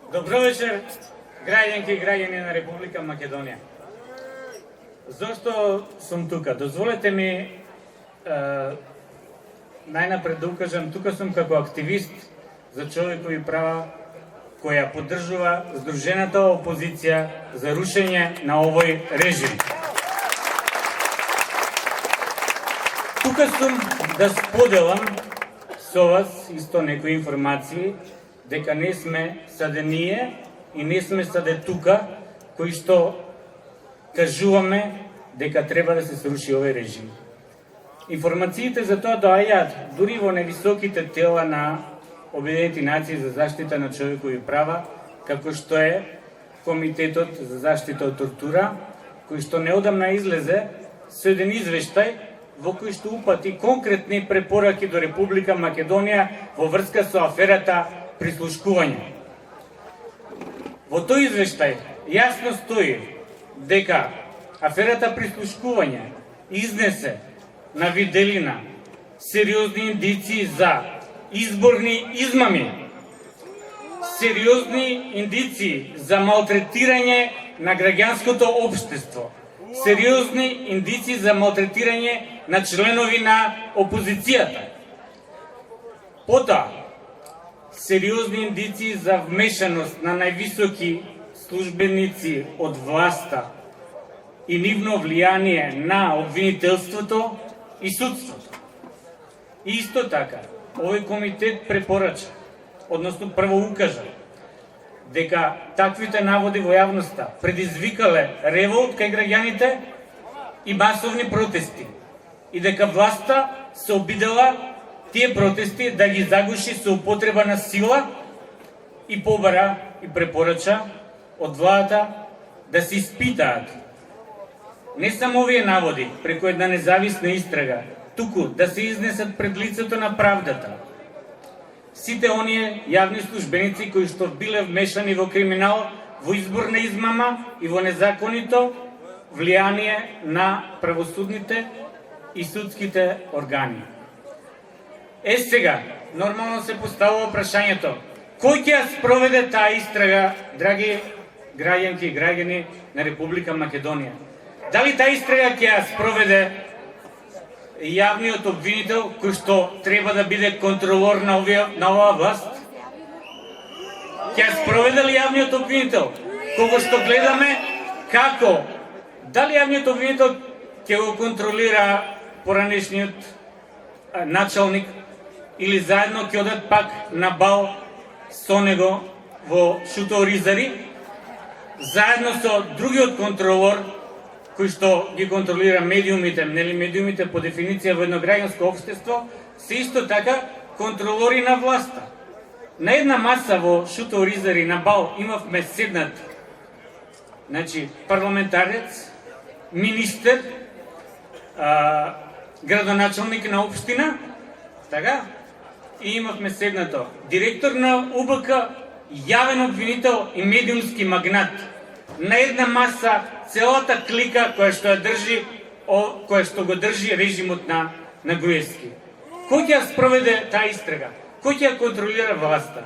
Добро вечер, граѓанки и граѓани на Република Македонија. Зошто сум тука? Дозволете ми најнапред да укажам, тука сум како активист за човекови права која поддржува здружената опозиција за рушење на овој режим. Тука сум да споделам со вас исто некои информации дека не сме саде ние и не сме саде тука кои што кажуваме дека треба да се сруши овој режим. Информациите за тоа доаѓаат дури во невисоките тела на Обединените нации за заштита на човекови права, како што е Комитетот за заштита од тортура, кој што неодамна излезе со еден извештај во кој што упати конкретни препораки до Република Македонија во врска со аферата прислушкување. Во тој извештај јасно стои дека аферата прислушкување изнесе на виделина сериозни индиции за изборни измами, сериозни индиции за малтретирање на граѓанското општество, сериозни индиции за малтретирање на членови на опозицијата. Потоа, сериозни индиции за вмешаност на највисоки службеници од власта и нивно влијание на обвинителството и судството. И исто така, овој комитет препорача, односно прво укажа, дека таквите наводи во јавноста предизвикале револт кај граѓаните и масовни протести, и дека власта се обидела тие протести да ги загуши со употреба на сила и побара и препорача од владата да се испитаат не само овие наводи преку една независна истрага, туку да се изнесат пред лицето на правдата сите оние јавни службеници кои што биле вмешани во криминал, во изборна измама и во незаконито влијание на правосудните и судските органи. Сега, нормално се поставува прашањето, кој ќе ја спроведе таа истрага, драги граѓанки и граѓани на Република Македонија? Дали таа истрага ќе ја спроведе јавниот обвинител кој што треба да биде контролор на оваа власт? Ќе ја спроведе ли јавниот обвинител? Кога што гледаме како, дали јавниот обвинител ќе го контролира поранешниот началник или заедно ќе одат пак на бал со него во Шуто Оризари, заедно со другиот контролор кој што ги контролира медиумите, нели медиумите по дефиниција во едно граѓанско општество, се исто така контролори на власта. На една маса во Шуто Оризари на бал имавме седнат, значи парламентарец, министер, градоначалник на општина, така? И имавме седнато директор на УБК, јавен обвинител и медиумски магнат. На една маса целата клика која што го држи режимот на Груевски. Кој ќе ја спроведе таа истрага? Кој ќе ја контролира власта?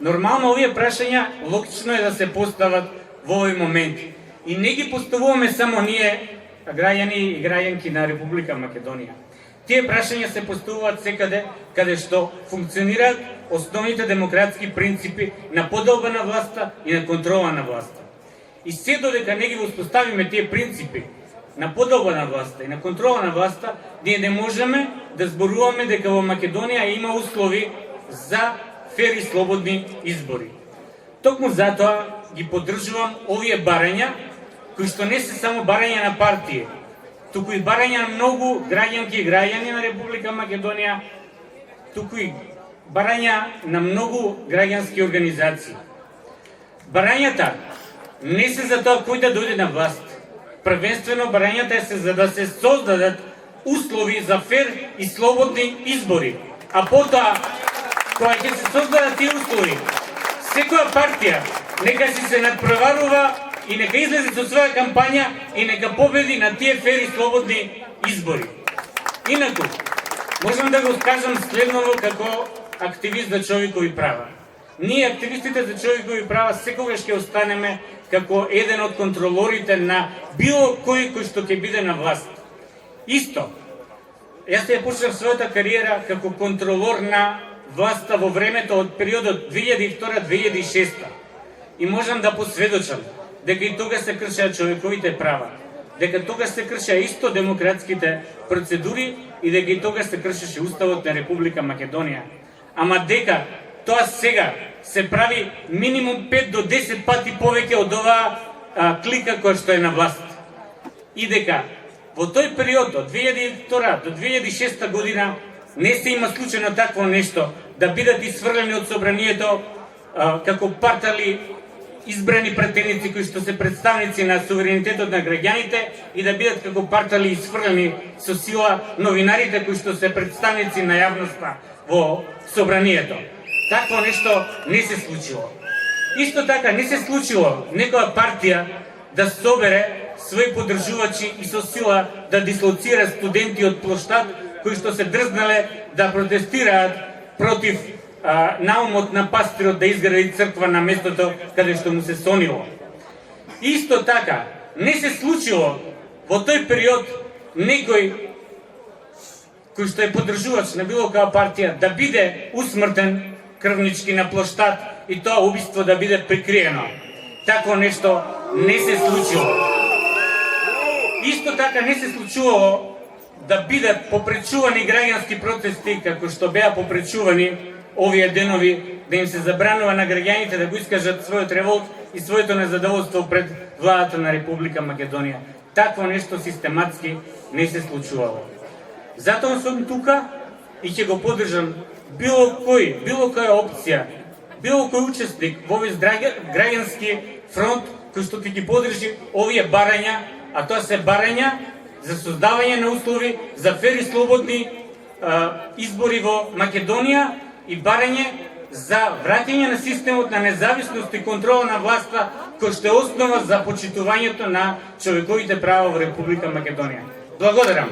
Нормално овие прашања логично е да се постават во овој момент. И не ги поставуваме само ние, граѓани и граѓанки на Република Македонија. Тие прашања се поставуваат секаде каде што функционираат основните демократски принципи на поделба на власта и на контрола на власта. И се додека не ги воспоставиме тие принципи на поделба на власта и на контрола на власта, ние не можеме да зборуваме дека во Македонија има услови за фер и слободни избори. Токму затоа ги поддржувам овие барања, кои што не се само барања на партии, туку и барања на многу граѓанки и граѓани на Република Македонија, туку и барања на многу граѓански организации. Барањата не се за тоа кој да дојде на власт. Првенствено барањата е за да се создадат услови за фер и слободни избори. А потоа, кога ќе се создадат тие услови, секоја партија нека си се надпреварува и нека излезе со своја кампања и нека победи на тие фер и слободни избори. Инаку, можам да го скажам следново како активист за човекови права. ние активистите за човекови права секогаш ќе останеме како еден од контролорите на било кој што ќе биде на власт. Исто, јас ја почнав својата кариера како контролор на власта во времето од периодот 2002-2006 и можам да посведочам дека и тога се кршеа човековите права, дека тога се кршеа исто демократските процедури и дека и тога се кршеше Уставот на Република Македонија. Ама дека тоа сега се прави минимум 5 до 10 пати повеќе од оваа клика која што е на власт. И дека во тој период од 2002 до 2006 година не се има случајно такво нешто да бидат исфрлени од собранието како партали избрани пратеници кои што се представници на суверенитетот на граѓаните и да бидат како партали исфрлени со сила новинарите кои што се представници на јавноста во собранието. Такво нешто не се случило. Исто така не се случило некоја партија да собере своји поддржувачи и со сила да дислоцира студенти од плоштад кои што се дрзнале да протестираат против наумот на пастирот да изгради црква на местото каде што му се сонило. Исто така не се случило во тој период некој кој што е поддржувач на било која партија да биде усмртен крвнички на плоштад и тоа убиство да биде прикриено. Такво нешто не се случило. Исто така не се случувало да бидат попречувани граѓански протести како што беа попречувани овие денови, да им се забранува на граѓаните да го искажат својот револт и своето незадоволство пред владата на Република Македонија. Такво нешто систематски не се случувало. Затоа сум тука и ќе го поддржам било која опција, било кој учесник во овој граѓански фронт кој што ќе ги поддржи овие барања, а тоа се барања за создавање на услови за фер и слободни избори во Македонија и барање за враќање на системот на независност и контрола на власта кој што е основа за почитувањето на човековите права во Република Македонија. Благодарам.